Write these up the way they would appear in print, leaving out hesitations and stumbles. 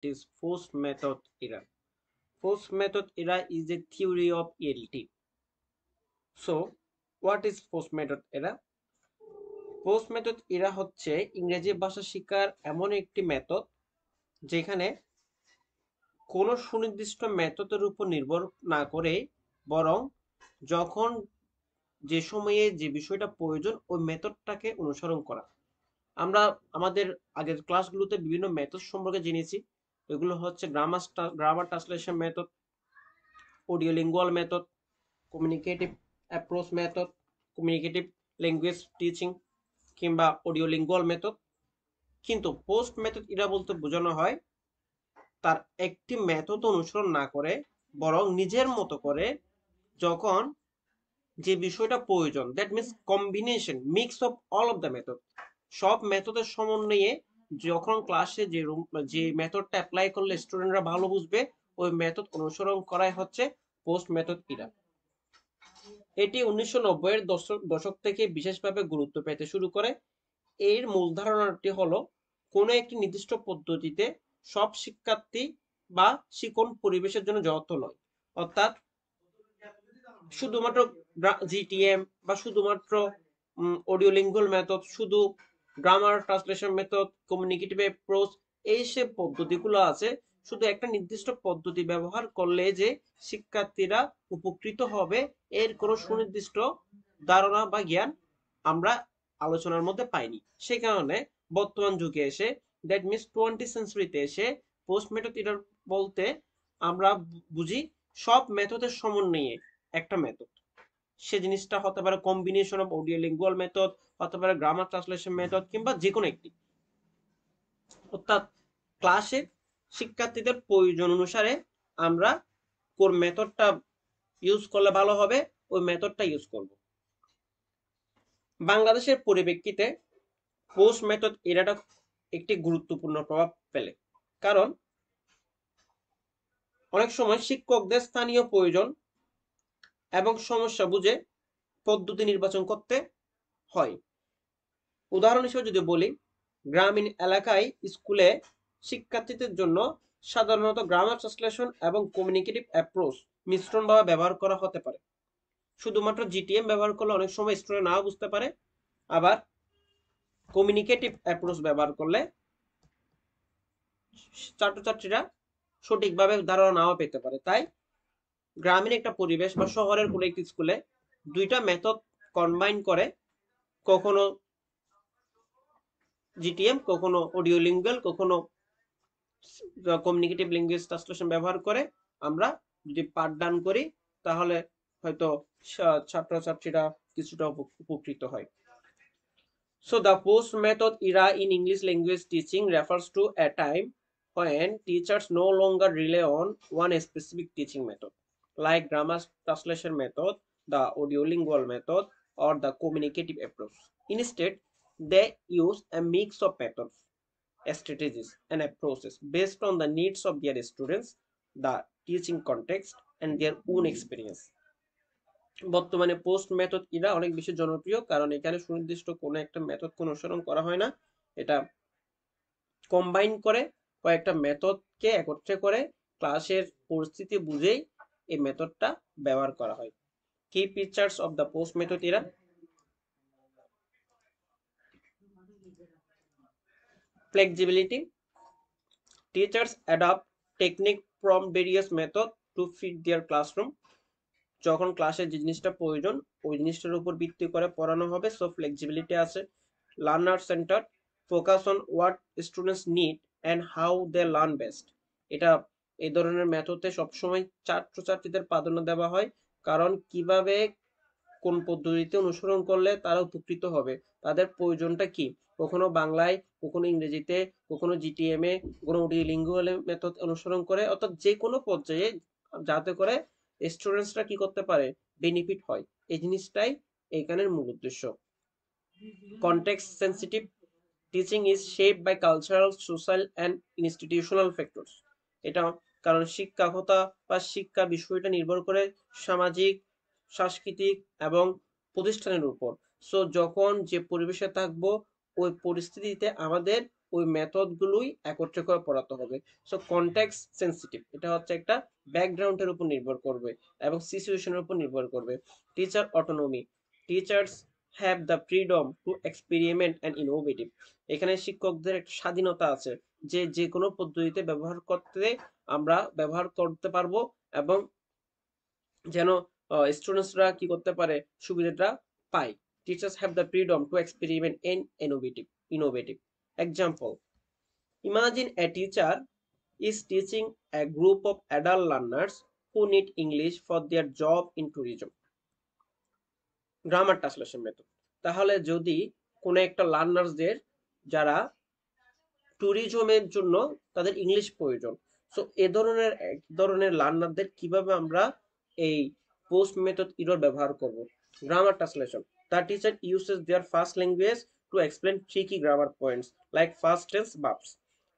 is forced method era. Forced method era is a theory of ELT. So what is forced method era? Forced method era হচ্ছে ইংরেজি ভাষা শেখার এমন একটি method যেখানে কোনো সুনির্দিষ্ট মেথডের উপর নির্ভর না করে বরং যখন যে সময়ে যে বিষয়টা প্রয়োজন ওই মেথডটাকে অনুসরণ করা। আমরা আমাদের আগের ক্লাসগুলোতে বিভিন্ন মেথড সম্পর্কে জেনেছি। এগুলো হচ্ছে grammar translation method, audio lingual method, communicative approach method, communicative language teaching কিংবা অডিও লিঙ্গুয়াল মেথড। কিন্তু পোস্ট মেথড এটা বলতে বোঝানো হয় তার একটি মেথড অনুসরণ না করে বরং নিজের মতো করে যখন যে বিষয়টা প্রয়োজন, that means combination mix of all of the method, সব মেথডের সমন্বয়ে যখন ক্লাসে যে মেথডটা অ্যাপ্লাই করলে স্টুডেন্টরা ভালো বুঝবে ওই মেথড অনুসরণ করাই হচ্ছে পোস্ট মেথড ইরা। এটি 1990 এর দশক থেকে বিশেষভাবে গুরুত্ব পেতে শুরু করে। এর মূল ধারণাটি হলো কোনো একটি নির্দিষ্ট পদ্ধতিতে সব শিক্ষার্থী বা শিক্ষণ পরিবেশের জন্য যথার্থ নয়। অর্থাৎ শুধুমাত্র জিটিএম বা শুধুমাত্র অডিও লিঙ্গুয়াল মেথড, শুধু grammar translation method, communicative approach, এই সব পদ্ধতিগুলো আছে, শুধু একটা নির্দিষ্ট পদ্ধতি ব্যবহার করলে যে শিক্ষার্থীরা উপকৃত হবে এর কোনো সুনির্দিষ্ট ধারণা বা জ্ঞান আমরা আলোচনার মধ্যে পাইনি। সেই কারণে বর্তমান যুগে এসে, দ্যাট মিনস 20 সেঞ্চুরিতে এসে পোস্ট মেথড ইরার বলতে আমরা বুঝি সব মেথডের সমন্বয়ে একটা মেথড। সে জিনিসটা হতে পারে combination of audio lingual method, হতে পারে গ্রামার ট্রান্সলেশন মেথড কিংবা যে কোনো একটি। অর্থাৎ ক্লাসে শিক্ষার্থীদের প্রয়োজন অনুসারে আমরা কোন মেথডটা ইউজ করলে ভালো হবে ওই মেথডটা ইউজ করব। বাংলাদেশের পরিপ্রেক্ষিতে পোস্ট মেথড এরাটা একটি গুরুত্বপূর্ণ প্রভাব ফেলে, কারণ অনেক সময় শিক্ষকদের স্থানীয় প্রয়োজন এবং সমস্যা বুঝে পদ্ধতি নির্বাচন করতে হয়। উদাহরণ হিসেবে যদি বলি, গ্রামীণ এলাকায় স্কুলে শিক্ষার্থীদের জন্য সাধারণত গ্রামার ট্রান্সলেশন এবং কমিউনিকেটিভ অ্যাপ্রোচ মিশ্রণভাবে ব্যবহার করা হতে পারে। শুধুমাত্র জিটিএম ব্যবহার করলে অনেক সময় স্টুডেন্ট নাও বুঝতে পারে, আবার কমিউনিকেটিভ অ্যাপ্রোচ ব্যবহার করলে ছাত্রছাত্রীরা সঠিকভাবে ধারণা নাও পেতে পারে। তাই গ্রামীণ একটা পরিবেশ বা শহরের কোনো একটি স্কুলে দুইটা মেথড কম্বাইন করে, কখনো জিটিএম, কখনো অডিও লিঙ্গুয়াল, কখনো কমিউনিকেটিভ ল্যাঙ্গুয়েজ ট্রান্সলেশন ব্যবহার করে আমরা যদি পাঠদান করি তাহলে হয়তো ছাত্রছাত্রীরা কিছুটা উপকৃত হয়। So the post method era in English language teaching refers to a time when teachers no longer rely on one specific teaching method, like grammar translation method, the audiolingual method, or the communicative approach. Instead, they use a mix of methods, strategies, and approaches based on the needs of their students, the teaching context, and their own experience. বর্তমানে post method এরা অনেক বেশি জনপ্রিয়, কারণ এখানে সুনির্দিষ্ট কোনো একটা মেথড কোনো অনুসরণ করা হয় না, এটা কম্বাইন করে কয়েকটা মেথডকে একত্রে করে ক্লাসের পরিস্থিতি বুঝেই এই মেথডটা ব্যবহার করা হয়। কি features of the post method এরা? Flexibility, teachers adapt technique from various method to fit their classroom. যখন ক্লাসে যে জিনিসটা প্রয়োজন ওই জিনিসটার উপর ভিত্তি করে পড়ানো হবে, সো ফ্লেক্সিবিলিটি আছে। Learner centre, focus on what students need and how they learn best. এটা এই ধরনের মেথডে সবসময় ছাত্রছাত্রীদের প্রাধান্য দেওয়া হয়, কারণ কিভাবে কোন পদ্ধতিতে অনুসরণ করলে তারা উপকৃত হবে, তাদের প্রয়োজনটা কি, কখনো বাংলায়, কখনো ইংরেজিতে, কখনো জিটিএম এ, কখনো লিঙ্গুয়াল মেথড অনুসরণ করে, অর্থাৎ যে কোনো পর্যায়ে যাতে করে স্টুডেন্টসরা কি করতে পারে, বেনিফিট হয়, এই জিনিসটাই এখানের মূল উদ্দেশ্য। Context sensitive teaching is shaped by cultural, social and institutional factors. এটা কারণ শিক্ষাকতা বা শিক্ষা বিষয়টা নির্ভর করে সামাজিক, সাংস্কৃতিক এবং প্রতিষ্ঠানের উপর। সো যখন যে পরিবেশে থাকবো ওই পরিস্থিতিতে আমাদের ওই মেথডগুলোই একত্রে করে পড়াতে হবে। সো কনটেক্সট সেনসিটিভ, এটা হচ্ছে একটা ব্যাকগ্রাউন্ডের উপর নির্ভর করবে এবং সিচুয়েশনের উপর নির্ভর করবে। Teacher autonomy, teachers have the freedom to experiment and innovative. এখানে শিক্ষকদের একটা স্বাধীনতা আছে যে যে কোনো পদ্ধতিতে ব্যবহার করতে পারবো এবং যেন স্টুডেন্টসরা কি করতে পারে, সুবিধাটা পায়। Teachers have the freedom to experiment and innovative example, imagine a teacher is teaching a group of adult learners who need English for their job in tourism. Grammar translation method, তাহলে যদি কোনো একটা লার্নার্সদের যারা ট্যুরিজমের জন্য তাদের ইংলিশ প্রয়োজন, so এক ধরনের লার্নারদের কিভাবে আমরা এই পোস্ট মেথড ইরর ব্যবহার করব। Grammar translation, the teacher uses their first language to explain tricky grammar points like first tense verbs.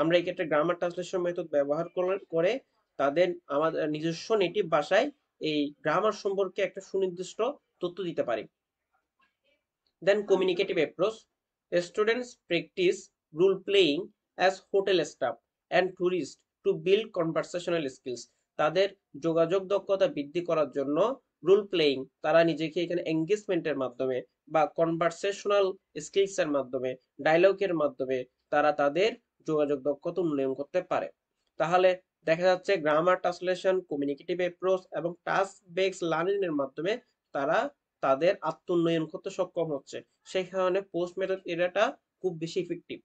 আমরা এই ক্ষেত্রে গ্রামার ট্রান্সলেশন মেথড ব্যবহার করে তাদের আমাদের নিজস্ব নেটিভ ভাষায় এই গ্রামার সম্পর্কে একটা সুনির্দিষ্ট তথ্য দিতে পারি। Then communicative approach, students practice role playing as hotel staff and tourist to build conversational skills. তাদের যোগাযোগ দক্ষতা বৃদ্ধি করার জন্য রোল প্লেয়িং, তারা নিজেকে এখানে এঙ্গেজমেন্টের মাধ্যমে বা কনভারসেশনাল স্কিলসের মাধ্যমে, ডায়লগের মাধ্যমে তারা তাদের যোগাযোগ দক্ষতা উন্নয়ন করতে পারে। তাহলে দেখা যাচ্ছে গ্রামার ট্রান্সলেশন, কমিউনিকেটিভ অ্যাপ্রোচ এবং টাস্ক বেসড লার্নিং এর মাধ্যমে তারা তাদের আত্মোন্নয়ন করতে সক্ষম হচ্ছে। সেই কারণে পোস্ট মেথড এরিয়াটা খুব বেশি effective.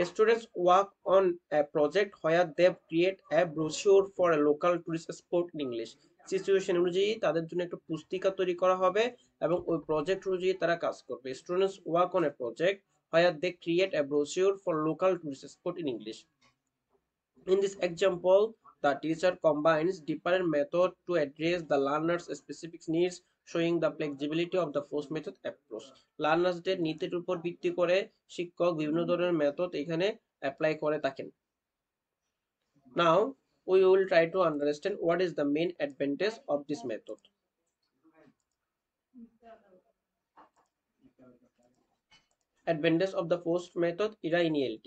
Students work on a project where they create a brochure for a local tourist spot in English. Situation অনুযায়ী তাদের জন্য একটা পুস্তিকা তৈরি করা হবে এবং ওই প্রজেক্ট অনুযায়ী তারা কাজ করবে। Students work on a project where they create a brochure for local tourist spot in English. In this example, the teacher combines different methods to address the learner's specific needs, showing the flexibility of the force method approach. লার্নার্সদের নীতির উপর ভিত্তি করে শিক্ষক বিভিন্ন ধরনের method এখানে apply করে থাকেন। Now we will try to understand what is the main advantage of this method. Advantage of the forced method era in ELT.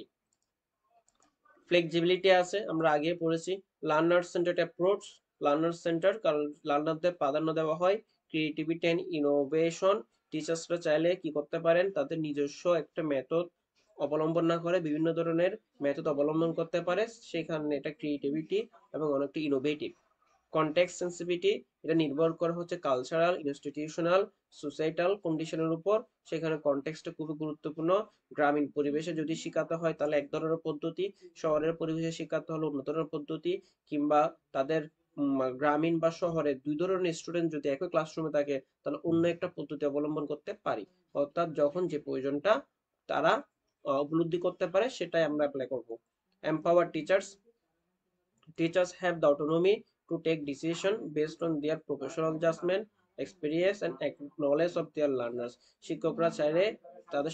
Flexibility আছে, আমরা আগে পড়েছি। Learner centred approach, learner centre, কারণ লার্নারদের প্রাধান্য দেওয়া হয়। ক্রিয়েটিভিটি অ্যান্ড ইনোভেশন, টিচার্সরা চাইলে কি করতে পারেন, তাদের নিজস্ব একটা মেথড অবলম্বন না করে বিভিন্ন ধরনের মেথড অবলম্বন করতে পারে, সেখানে এটা ক্রিয়েটিভিটি এবং অনেকটা ইনোভেটিভ। কনটেক্সট সেন্সিটিভিটি, এটা নির্ভর করে হচ্ছে কালচারাল, ইনস্টিটিউশনাল, সোসাইটাল কন্ডিশনের উপর, সেখানে কনটেক্সটটা খুবই গুরুত্বপূর্ণ। গ্রামীণ পরিবেশে যদি শেখাতে হয় তাহলে এক ধরনের পদ্ধতি, শহরের পরিবেশে শেখাতে হলে অন্য ধরনের পদ্ধতি, কিংবা তাদের গ্রামীণ বা শহরে দুই ধরনের স্টুডেন্ট যদি একই ক্লাসরুমে থাকে তাহলে অন্য একটা পদ্ধতি অবলম্বন করতে পারি। অর্থাৎ যখন যে প্রয়োজনটা তারা উপলব্ধি করতে পারে সেটাই আমরা অ্যাপ্লাই করব। Empower teachers, teachers have the autonomy to take decision based on their professional judgment, experience and knowledge of their learners. শিক্ষকরা চাইলে তাদের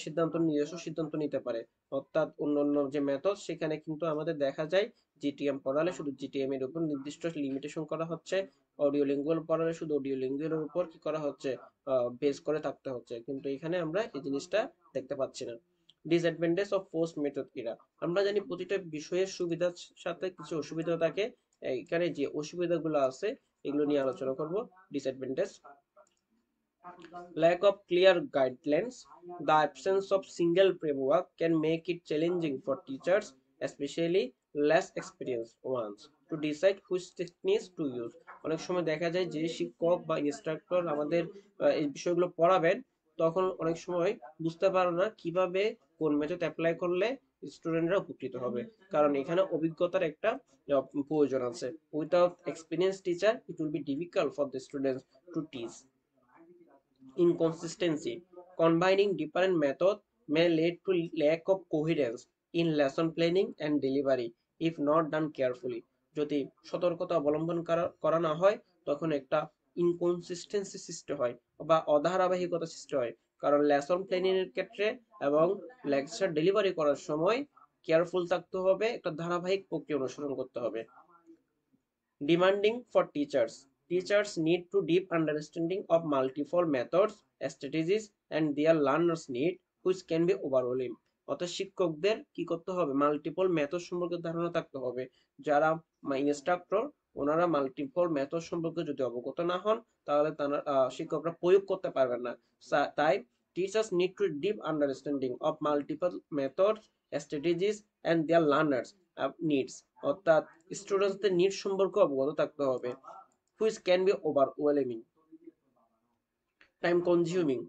নিজস্ব সিদ্ধান্ত নিতে পারে। অর্থাৎ অন্যান্য যে মেথড সেখানে কিন্তু আমাদের দেখা যায় জিটিএম পড়ালে শুধু জিটিএম এর উপর নির্দিষ্ট লিমিটেশন করা হচ্ছে, অডিও লিঙ্গুয়াল পড়ালে শুধু অডিও লিঙ্গুয়ালের উপর কি করা হচ্ছে, বেস করে থাকতে হচ্ছে, কিন্তু এখানে আমরা এই জিনিসটা দেখতে পাচ্ছি না। ডিসঅ্যাডভান্টেজ অফ পোস্ট মেথড এরা, আমরা জানি প্রতিটা বিষয়ের সুবিধার সাথে কিছু অসুবিধা থাকে, এখানে যে অসুবিধাগুলো আছে এগুলো নিয়ে আলোচনা করব। Disadvantage, lack of clear guidelines, the absence of single framework can make it challenging for teachers, especially less experienced ones, to decide which techniques to use. অনেক সময় দেখা যায় যে শিক্ষক বা ইনস্ট্রাক্টর আমাদের এই বিষয়গুলো পড়াবেন, তখন অনেক সময় বুঝতে পারে না কিভাবে কোন মেথড অ্যাপ্লাই করলে স্টুডেন্টরা উপকৃত হবে, কারণ এখানে অভিজ্ঞতার একটা প্রয়োজন আছে। Without experience teacher it will be difficult for the students to teach. Inconsistency, combining different methods may lead to lack of coherence in lesson planning and delivery if not done carefully. যদি সতর্কতা অবলম্বন করা না হয় তখন একটা inconsistency সৃষ্টি হয় বা অধারাবাহিকতা সৃষ্টি হয়, কারণ লেসন প্ল্যানিং এর ক্ষেত্রে এবং লেকচার ডেলিভারি করার সময় কেয়ারফুল থাকতে হবে, একটা ধারাবাহিক প্রক্রিয়া অনুসরণ করতে হবে। Demanding for teachers, teachers need to deep understanding of multiple methods, strategies and their learners need, which can be overwhelming. অর্থাৎ শিক্ষকদের কি করতে হবে, মাল্টিপল মেথড সম্পর্কে ধারণা থাকতে হবে। যারা ইনস্ট্রাক্টর, ওনারা মাল্টিপল মেথড সম্পর্কে যদি অবগত না হন, তাহলে তারা শিক্ষকরা প্রয়োগ করতে পারবেন না। তাই teachers need to deep understanding of multiple methods, strategies and their learners needs, অর্থাৎ স্টুডেন্টসদের নিড সম্পর্কে অবগত থাকতে হবে, which can be overwhelming, time consuming,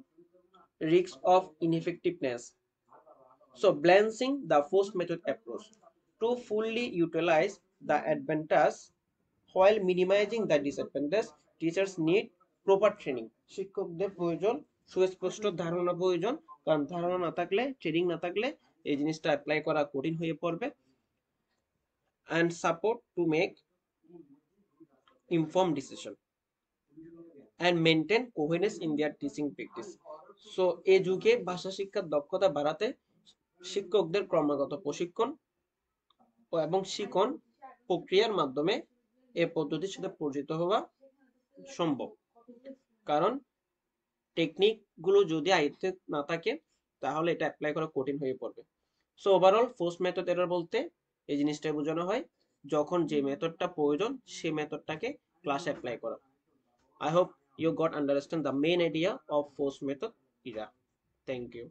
risks of ineffectiveness. So balancing the forced method approach to fully utilize the advantage while minimizing the disadvantage, teachers need proper training. শিক্ষকদের প্রয়োজন সুস্পষ্ট ধারণা প্রয়োজন, কারণ ধারণা না থাকলে, ট্রেনিং না থাকলে এই জিনিসটা অ্যাপ্লাই করা কঠিন হয়ে পড়বে। and support to make informed decision and maintain coherence in their teaching practice. So এই যুগে ভাষা শিক্ষার দক্ষতা বাড়াতে শিক্ষকদের ক্রমাগত প্রশিক্ষণ এবং শিখন প্রক্রিয়ার মাধ্যমে এই পদ্ধতির সাথে পরিচিত হওয়া সম্ভব। কারণ টেকনিক গুলো যদি আয়ত্তে না থাকে, তাহলে এটা অ্যাপ্লাই করা কঠিন হয়ে পড়বে। So overall force method error বলতে এই জিনিসটা বোঝানো হয়, যখন যে মেথডটা প্রয়োজন সেই মেথডটাকে ক্লাসে অ্যাপ্লাই করা। I hope you got understand the main idea of force method era. Thank you.